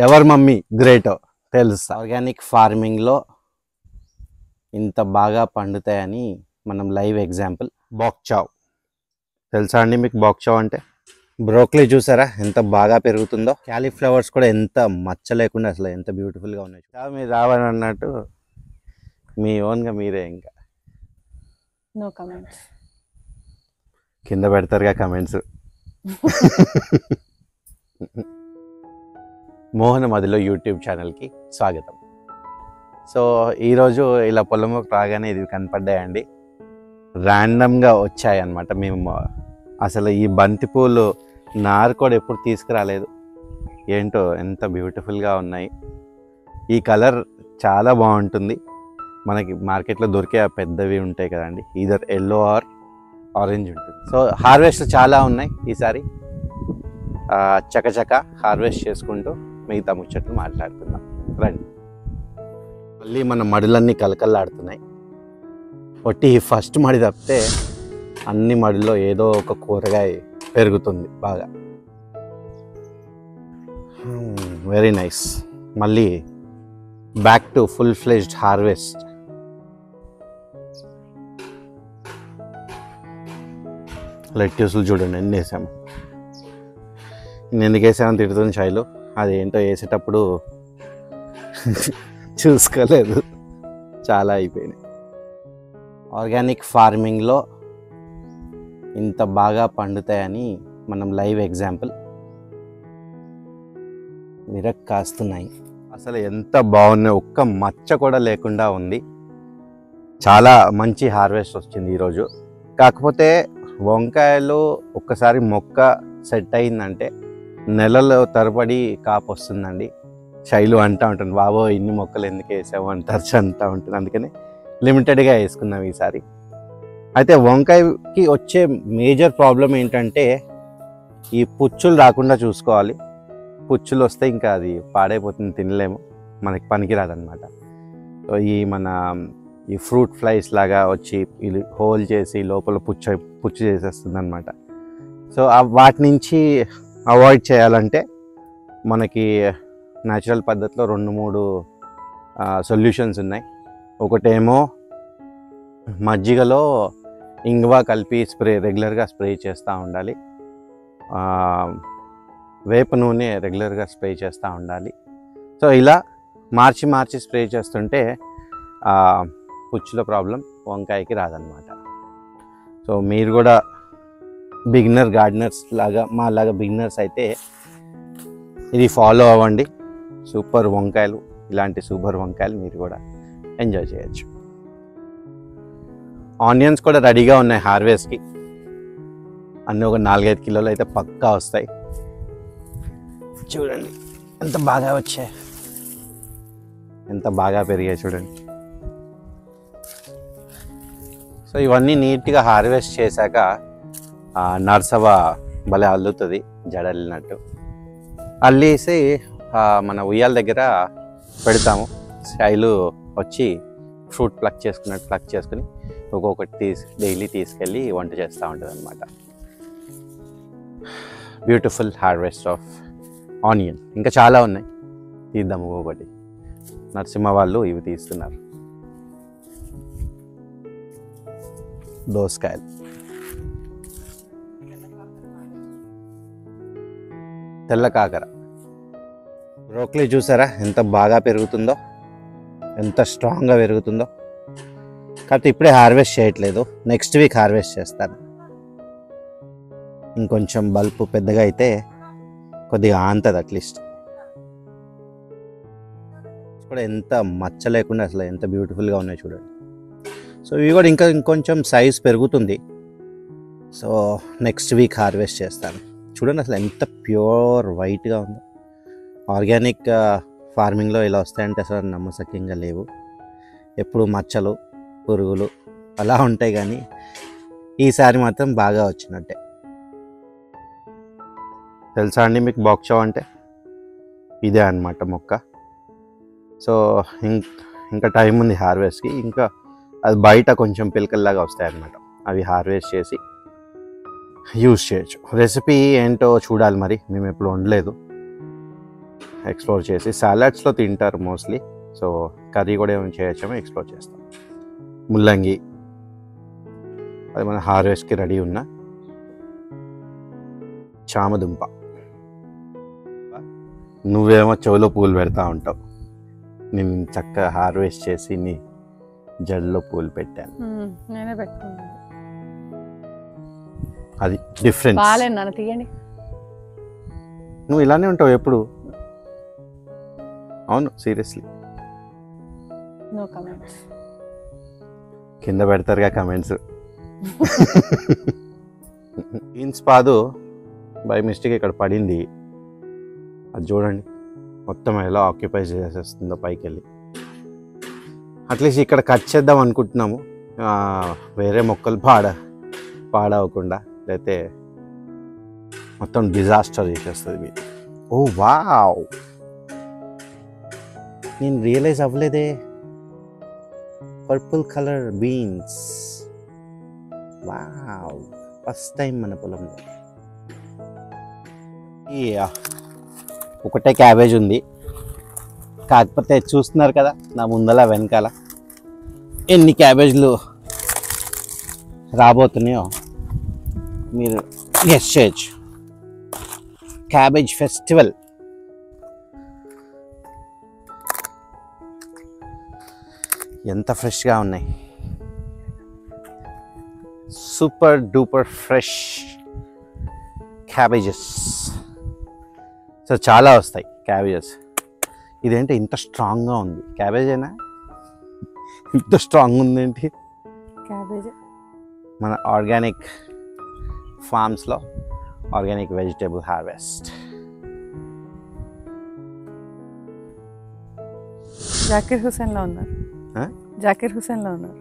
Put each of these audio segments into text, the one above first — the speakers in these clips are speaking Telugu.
ఎవరి మమ్మీ గ్రేటో తెలుసా. ఆర్గానిక్ ఫార్మింగ్లో ఇంత బాగా పండుతాయని మనం లైవ్ ఎగ్జాంపుల్. బాక్చావ్ తెలుసా అండి మీకు? బాక్చావ్ అంటే బ్రోకలీ చూసారా ఎంత బాగా పెరుగుతుందో. క్యాలీఫ్లవర్స్ కూడా ఎంత మచ్చ లేకుండా అసలు ఎంత బ్యూటిఫుల్గా ఉన్నాయి. మీరు రావని అన్నట్టు మీ ఓన్గా మీరే ఇంకా నో కమెంట్స్ కింద పెడతారుగా కమెంట్స్. మోహన మదిలో యూట్యూబ్ ఛానల్కి స్వాగతం. సో ఈరోజు ఇలా పొలంలోకి రాగానే ఇది కనపడ్డాయండి, ర్యాండమ్గా వచ్చాయన్నమాట. మేము అసలు ఈ బంతిపూలు నారు కూడా ఎప్పుడు తీసుకురాలేదు. ఏంటో ఎంత బ్యూటిఫుల్గా ఉన్నాయి. ఈ కలర్ చాలా బాగుంటుంది. మనకి మార్కెట్లో దొరికే పెద్దవి ఉంటాయి కదండి, ఈదర్ ఎల్లో ఆర్ ఆరెంజ్ ఉంటుంది. సో హార్వెస్ట్ చాలా ఉన్నాయి ఈసారి. చకచక హార్వెస్ట్ చేసుకుంటూ మిగతా ముచ్చట్లు మాట్లాడుకుందాం రండి. మళ్ళీ మన మడులన్నీ కలకల్లాడుతున్నాయి. ఒట్టి ఫస్ట్ మడి తప్పితే అన్ని మడిలో ఏదో ఒక కూరగాయ పెరుగుతుంది బాగా. Very nice. మళ్ళీ back to full fledged harvest. లెట్యూస్లు చూడండి ఎన్ని వేసాము. నేను ఎందుకు వేసామని తిడుతుంది శైలు. అదేంటో వేసేటప్పుడు చూసుకోలేదు, చాలా అయిపోయినాయి. ఆర్గానిక్ ఫార్మింగ్లో ఇంత బాగా పండుతాయని మనం లైవ్ ఎగ్జాంపుల్. విరక్ కాస్తున్నాయి అసలు ఎంత బాగున్నాయి, ఒక్క మచ్చ కూడా లేకుండా ఉంది. చాలా మంచి హార్వెస్ట్ వచ్చింది ఈరోజు. కాకపోతే వంకాయలు ఒక్కసారి మొక్క సెట్ అయిందంటే నెలల తరబడి కాపు వస్తుందండి. శైలు అంటూ ఉంటుంది, బాబో ఇన్ని మొక్కలు ఎందుకు వేసావు అంటారు అంటూ ఉంటుంది. అందుకని లిమిటెడ్గా వేసుకున్నాం ఈసారి. అయితే వంకాయకి వచ్చే మేజర్ ప్రాబ్లం ఏంటంటే ఈ పుచ్చులు రాకుండా చూసుకోవాలి. పుచ్చులు వస్తే ఇంకా అది పాడైపోతుంది, తినలేము, మనకి పనికిరాదనమాట. సో ఈ ఫ్రూట్ ఫ్లైస్ లాగా వచ్చి హోల్ చేసి లోపల పుచ్చు చేసేస్తుంది అనమాట. సో వాటి నుంచి అవాయిడ్ చేయాలంటే మనకి న్యాచురల్ పద్ధతిలో 2-3 సొల్యూషన్స్ ఉన్నాయి. ఒకటేమో మజ్జిగలో ఇంగువ కలిపి రెగ్యులర్గా స్ప్రే చేస్తూ ఉండాలి. వేప నూనె రెగ్యులర్గా స్ప్రే చేస్తూ ఉండాలి. సో ఇలా మార్చి స్ప్రే చేస్తుంటే పుచ్చుల ప్రాబ్లం వంకాయకి రాదనమాట. సో మీరు కూడా బిగినర్ గార్డెనర్స్ లాగా మాలాగా బిగినర్స్ అయితే ఇది ఫాలో అవ్వండి. సూపర్ వంకాయలు, ఇలాంటి సూపర్ వంకాయలు మీరు కూడా ఎంజాయ్ చేయొచ్చు. ఆనియన్స్ కూడా రెడీగా ఉన్నాయి హార్వెస్ట్కి. అన్నీ ఒక 4-5 కిలోలు అయితే పక్కా వస్తాయి. చూడండి ఎంత బాగా వచ్చాయి, ఎంత బాగా పెరిగాయి చూడండి. సో ఇవన్నీ నీట్గా హార్వెస్ట్ చేశాక నర్సవ భలే అల్లుతుంది, జడలినట్టు అల్లేసి మన ఉయ్యాల దగ్గర పెడతాము. శైలు వచ్చి ఫ్రూట్ ప్లక్ చేసుకుని ఒక్కొక్కటి డైలీ తీసుకెళ్ళి వంట చేస్తూ ఉంటుంది అనమాట. Beautiful harvest of onion. ఇంకా చాలా ఉన్నాయి, తీద్దాము ఒక్కొక్కటి. నరసింహ వాళ్ళు ఇవి తీస్తున్నారు. దోసకాయలు, తెల్ల కాకర, బ్రోకలీ చూసారా ఎంత బాగా పెరుగుతుందో, ఎంత స్ట్రాంగ్గా పెరుగుతుందో. కాకపోతే ఇప్పుడే హార్వెస్ట్ చేయట్లేదు, నెక్స్ట్ వీక్ హార్వెస్ట్ చేస్తాను. ఇంకొంచెం బల్బు పెద్దగా అయితే కొద్దిగా ఆంతది అట్లీస్ట్. కూడా ఎంత మచ్చ లేకుండా అసలు ఎంత బ్యూటిఫుల్గా ఉన్నాయి చూడండి. సో ఇవి కూడా ఇంకొంచెం సైజ్ పెరుగుతుంది. సో నెక్స్ట్ వీక్ హార్వెస్ట్ చేస్తాను. చూడండి అసలు ఎంత ప్యూర్ వైట్గా ఉందో. ఆర్గానిక్ ఫార్మింగ్లో ఇలా వస్తాయంటే అసలు నమ్మశక్యంగా లేవు. ఎప్పుడు మచ్చలు పురుగులు అలా ఉంటాయి, కానీ ఈసారి మాత్రం బాగా వచ్చినట్టే. తెలుసా అండి మీకు బాక్చావ్ అంటే? ఇదే అన్నమాట మొక్క. సో ఇంకా టైం ఉంది హార్వెస్ట్కి. ఇంకా అది బయట కొంచెం పిలకల్లాగా వస్తాయి అన్నమాట. అవి హార్వెస్ట్ చేసి యూజ్ చేయొచ్చు. రెసిపీ ఏంటో చూడాలి, మరి మేము ఎప్పుడు వండలేదు. ఎక్స్ప్లోర్ చేసి సాలడ్స్లో తింటారు మోస్ట్లీ. సో కర్రీ కూడా ఏమైనా చేయొచ్చామో ఎక్స్ప్లోర్ చేస్తాం. ముల్లంగి అది మన హార్వెస్ట్కి రెడీ ఉన్న చామదుంప. నువ్వేమో చెవులో పూలు పెడతా ఉంటావు, నేను చక్కగా హార్వెస్ట్ చేసి నీ జడలో పూలు పెట్టాను. నేనే పెట్టుకున్నాను. అది డిఫరెన్స్. బాగాలేదు నాన్న, తీయండి. నువ్వు ఇలానే ఉంటావు ఎప్పుడు. అవును, సీరియస్లీ. No comments. కింద పెడతారుగా కమెంట్స్. బీన్స్ పాదు బై మిస్టేక్ ఇక్కడ పడింది, అది చూడండి మొత్తం ఎలా ఆక్యుపై చేసేస్తుందో పైకి వెళ్ళి. అట్లీస్ట్ ఇక్కడ కట్ చేద్దాం అనుకుంటున్నాము, వేరే మొక్కలు పాడవకుండా, లేకపోతే మొత్తం డిజాస్టర్ చేసేస్తుంది మీరు. ఓ వావ్, నేను రియలైజ్ అవ్వలేదే. Purple colour beans, wow, first time మన పొలంలో. ఒకటే క్యాబేజ్ ఉంది, కాకపోతే చూస్తున్నారు కదా నా ముందల వెనకాల ఎన్ని క్యాబేజ్లు రాబోతున్నాయో మీరు గెస్ చేయొచ్చు. Cabbage festival. ఎంత ఫ్రెష్గా ఉన్నాయి, super duper fresh cabbages. So చాలా వస్తాయి క్యాబేజెస్. ఇదేంటి ఇంత స్ట్రాంగ్గా ఉంది, క్యాబేజేనా ఇంత స్ట్రాంగ్ ఉందేంటి? క్యాబేజ్ మన ఆర్గానిక్ ఫార్మ్స్లో ఆర్గానిక్ వెజిటేబుల్ హార్వెస్ట్. జాకీర్ హుసేన్లో ఉన్నారు. జాకీర్ హుసేన్లో ఉన్నారు.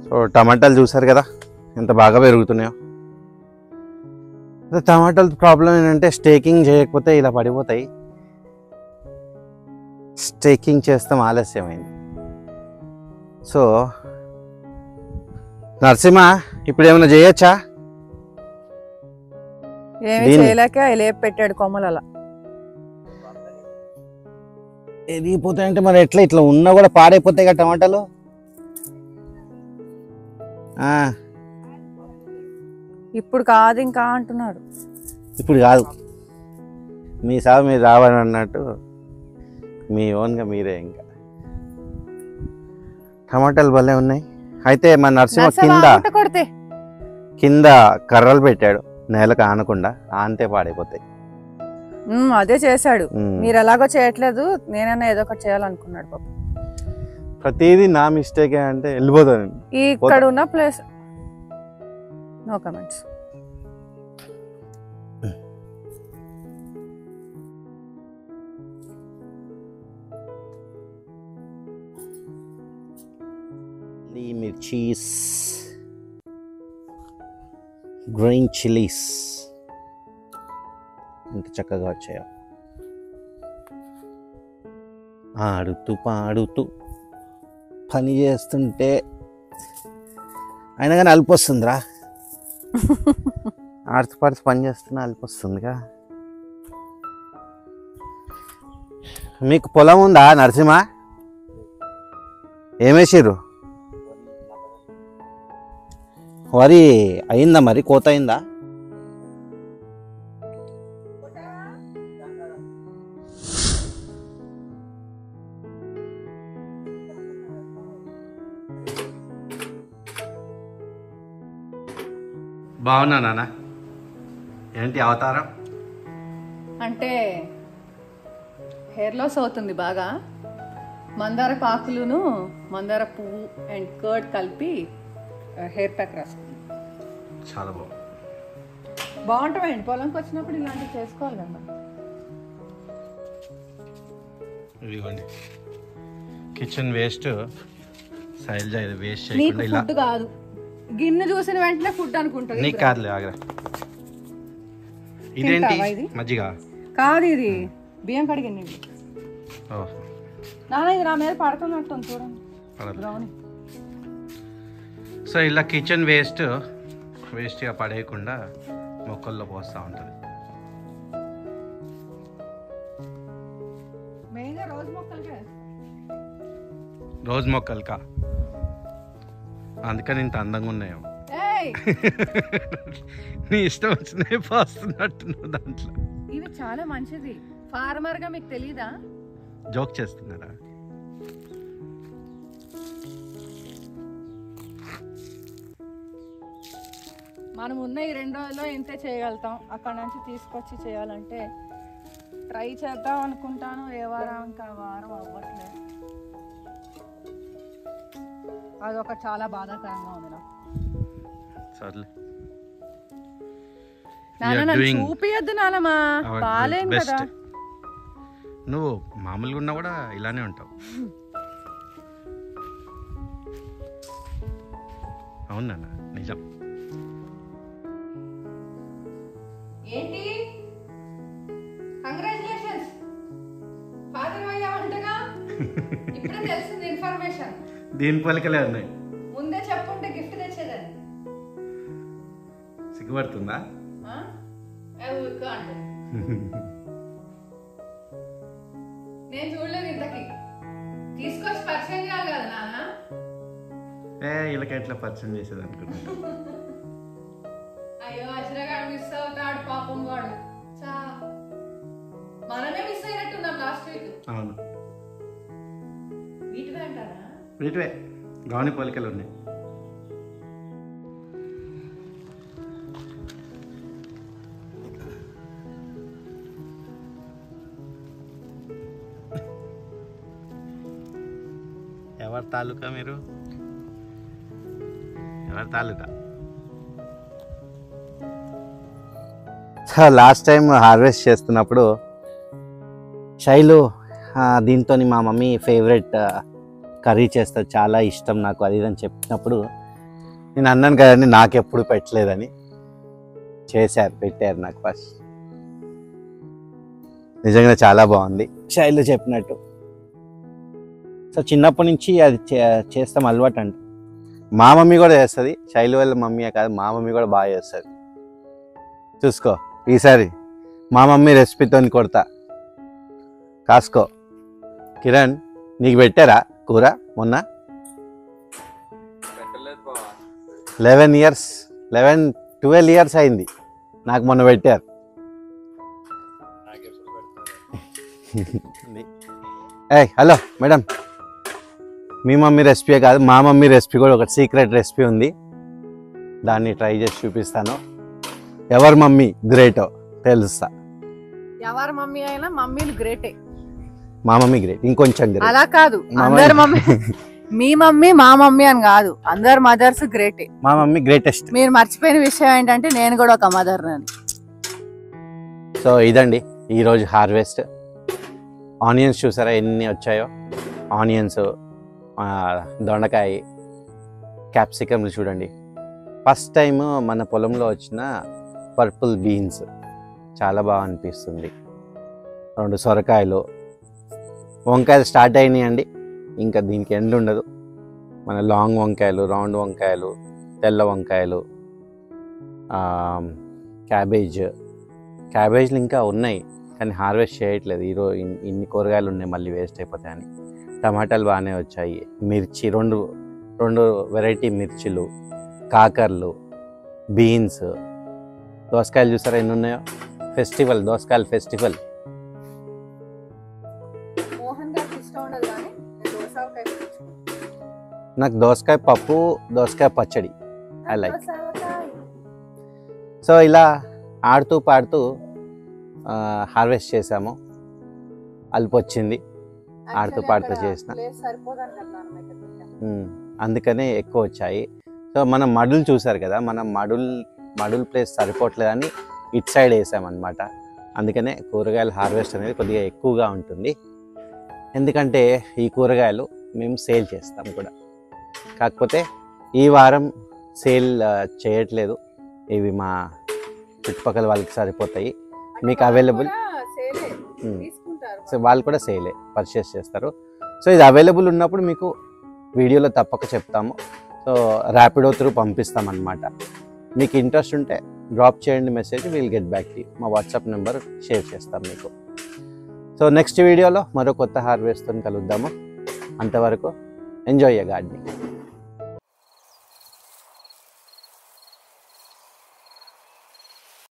సో టమాటాలు చూసారు కదా ఎంత బాగా పెరుగుతున్నాయో. టమాటాల ప్రాబ్లం ఏంటంటే స్టేకింగ్ చేయకపోతే ఇలా పడిపోతాయి. స్టేకింగ్ చేస్తాం ఆలస్యమైంది. సో నరసింహ ఇప్పుడు ఏమైనా చేయొచ్చా? ఏమి చేయలేక లేపు పెట్టాడు కొమ్మలు. అలా ఎదిగిపోతాయంటే మరి ఎట్లా? ఇట్లా ఉన్నా కూడా పాడైపోతాయి కదా టమాటాలు. ఇప్పుడు కాదు ఇంకా అంటున్నారు. ఇప్పుడు కాదు, మీ సాగు మీరు రావని అన్నట్టు మీ ఓన్గా మీరే. ఇంకా టమాటాలు భలే ఉన్నాయి. అయితే మా నరసింహ కింద కర్రలు పెట్టాడు, నేలకు ఆనకుండా, ఆంతే పాడైపోతాయి. అదే చేశాడు. మీరు ఎలాగో చేయట్లేదు, నేనైనా ఏదో ఒకటి చేయాలనుకున్నాడు పాప. ప్రతిదీ నా మిస్టేకే అంటే వెళ్ళిపోతాను. ఇక్కడ ఉన్న place no comments. Mirchis, green chillies ఎంత చక్కగా వచ్చాయో. ఆడుతూ పాడుతూ పని చేస్తుంటే అయినా కానీ అలుపు వస్తుందిరా. ఆడుతూ పాడుతూ పని చేస్తున్నా అలుపు వస్తుందిగా. మీకు పొలం ఉందా నరసింహ? ఏమేసిర్రు? వరి అయిందా? మరి కోత అయిందా? బాగున్నా నాన్న. ఏంటి అవతారం? అంటే హెయిర్ లాస్ అవుతుంది బాగా. మందార పాకులును మందార పువ్వు అండ్ కర్డ్ కలిపి హెయిర్ ప్యాక్ రాసుకుంది. చాలా బాగుంటామండి. పొలంకి వచ్చినప్పుడు ఇలాంటివి చేసుకోవాలి కదా. ఇదిగోండి కిచెన్ వేస్ట్. శైలజ ఇది వేస్ట్ నీకు చేయకుండా ఇలా. ఫుడ్ కాదు, గిన్నె చూసిన వెంటనే ఫుడ్ అనుకుంటుంది. నీకు కాదులే, ఆగరా. ఇదేంటి మజ్జిగ కాదు, ఇది బియ్యం కడిగింది. నాన్న ఇది నా మీద పడుతున్నట్టు చూడండి. బ్రౌనీ. సో ఇలా కిచెన్ వేస్ట్గా పడేయకుండా మొక్కల్లో పోస్తూ ఉంటుంది. మెయిన్గా రోజు మొక్కలకే. రోజు మొక్కలకా? అందుకని ఇంత అందంగా ఉన్నాయో. నీ ఇష్టం వచ్చినాయి పోస్తున్నట్టున్నావు దాంట్లో. ఇది చాలా మంచిది. ఫార్మర్ గా మీకు తెలీదా? జోక్ చేస్తున్నారా? మనం ఉన్న ఈ 2 రోజుల్లో ఇంతే చేయగలుగుతాం. అక్కడ నుంచి తీసుకొచ్చి చేయాలంటే ట్రై చేద్దాం అనుకుంటాను. ఏ వారం ఇంకా వారం అవ్వట్లేదు. అదొక చాలా బాధాకరంగా ఉంది నాకు. సర్లే నాన్న నన్ను చూపియద్దు నానమ్మా, బాలేం కదా. నువ్వు మామూలుగా ఉన్నా కూడా ఇలానే ఉంటావు. అవునా? నిజం. ఏంటి కంగ్రాచులేషన్స్, ఫాదర్ అయ్యావంటగా? ఇప్పుడే తెలిసింది ఇన్ఫర్మేషన్. దీని పలికలే ఉన్నాయి. ముందే చెప్పుంటే గిఫ్ట్ తెచ్చేదాన్ని. సిగ్గుపడుతుందా? నేను చూడలేదు ఇంతకి. తీసుకొచ్చి పరిచయం చేయాలి కదా నాన్న. వీళ్ళకి ఎట్లా పరిచయం చేసేది అనుకున్నా. అయ్యో అజ్రగాడు మిస్ అవుతాడు పాపం వాడు. మనమే మిస్ అయినట్టున్నాం లాస్ట్ వీక్. అవును, వీటివే అంటారా? వీటివే గౌని పోలికలు ఉన్నాయి. ఎవరి తాలూకా మీరు? ఎవరి తాలూకా? లాస్ట్ టైం హార్వెస్ట్ చేస్తున్నప్పుడు శైలు దీంతో మా మమ్మీ ఫేవరెట్ కర్రీ చేస్తుంది, చాలా ఇష్టం నాకు అది అని చెప్పినప్పుడు నేను అన్నాను కదండి నాకు ఎప్పుడు పెట్టలేదని. పెట్టారు నాకు ఫస్ట్. నిజంగా చాలా బాగుంది శైలు చెప్పినట్టు. సో చిన్నప్పటి నుంచి అది చేస్తాం అలవాటు అంట. మా మమ్మీ కూడా చేస్తుంది, శైలు వాళ్ళ మమ్మీ కాదు, మా మమ్మీ కూడా బాగా చేస్తుంది. చూసుకో ఈసారి మా మమ్మీ రెసిపీతో కొడతా, కాసుకో. కిరణ్ నీకు పెట్టారా కూర మొన్న? 12 ఇయర్స్ అయింది, నాకు మొన్న పెట్టారు. హలో మేడం, మీ మమ్మీ రెసిపీ కాదు, మా మమ్మీ రెసిపీ కూడా ఒక సీక్రెట్ రెసిపీ ఉంది, దాన్ని ట్రై చేసి చూపిస్తాను. ఎవరి మమ్మీ గ్రేటో తెలుస్తా. ఎవరి మమ్మీ అయినా మమ్మీలు గ్రేటే. మా మమ్మీ గ్రేట్, ఇంకొంచెం గ్రేట్. అలా కాదు, అందరి మమ్మీ మీ మమ్మీ మా మమ్మీ అని కాదు, అందరు మదర్స్ గ్రేటే. మా మమ్మీ గ్రేటెస్ట్. మీరు మర్చిపోయిన విషయం ఏంటంటే నేను కూడా ఒక మదర్ అని. సో ఇదండి ఈరోజు హార్వెస్ట్. ఆనియన్స్ చూసారా ఎన్ని వచ్చాయో? ఆనియన్స్, దొండకాయ, క్యాప్సికమ్లు చూడండి. ఫస్ట్ టైం మన పొలంలో వచ్చిన పర్పుల్ బీన్స్ చాలా బాగా అనిపిస్తుంది. 2 సొరకాయలు, వంకాయలు స్టార్ట్ అయినాయండి. ఇంకా దీనికి ఎండ్ ఉండదు. మన లాంగ్ వంకాయలు, రౌండ్ వంకాయలు, తెల్ల వంకాయలు, క్యాబేజ్లు ఇంకా ఉన్నాయి కానీ హార్వెస్ట్ చేయట్లేదు. ఈరోజు ఇన్ని కూరగాయలు ఉన్నాయి మళ్ళీ వేస్ట్ అయిపోతాయని. టమాటాలు బాగానే వచ్చాయి. మిర్చి, రెండు వెరైటీ మిర్చిలు, కాకర్లు, బీన్స్, దోసకాయలు చూసారా ఎన్ని ఉన్నాయో? ఫెస్టివల్, దోసకాయల ఫెస్టివల్. నాకు దోసకాయ పప్పు, దోసకాయ పచ్చడి ఐ లైక్. సో ఇలా ఆడుతూ పాడుతూ హార్వెస్ట్ చేసాము. అల్పు వచ్చింది, ఆడుతూ పాడుతూ చేసిన, అందుకనే ఎక్కువ వచ్చాయి. సో మనం మడులు చూసారు కదా, మనం మడుల్ ప్లేస్ సరిపోవట్లేదని ఇట్ సైడ్ వేసామన్నమాట. అందుకనే కూరగాయల హార్వెస్ట్ అనేది కొద్దిగా ఎక్కువగా ఉంటుంది. ఎందుకంటే ఈ కూరగాయలు మేము సేల్ చేస్తాం కూడా. కాకపోతే ఈ వారం సేల్ చేయట్లేదు, ఇవి మా చుట్టుపక్కల వాళ్ళకి సరిపోతాయి. మీకు అవైలబుల్, సో వాళ్ళు కూడా సేలే పర్చేస్ చేస్తారు. సో ఇది అవైలబుల్ ఉన్నప్పుడు మీకు వీడియోలో తప్పక చెప్తాము. సో ర్యాపిడో త్రూ పంపిస్తామన్నమాట. మీకు ఇంట్రెస్ట్ ఉంటే డ్రాప్ చేయండి message, will get back to you. మా వాట్సాప్ నెంబర్ షేర్ చేస్తాం మీకు. సో నెక్స్ట్ వీడియోలో మరో కొత్త హార్వెస్ట్తో కలుద్దాము. అంతవరకు ఎంజాయ్ యర్ గార్డెనింగ్.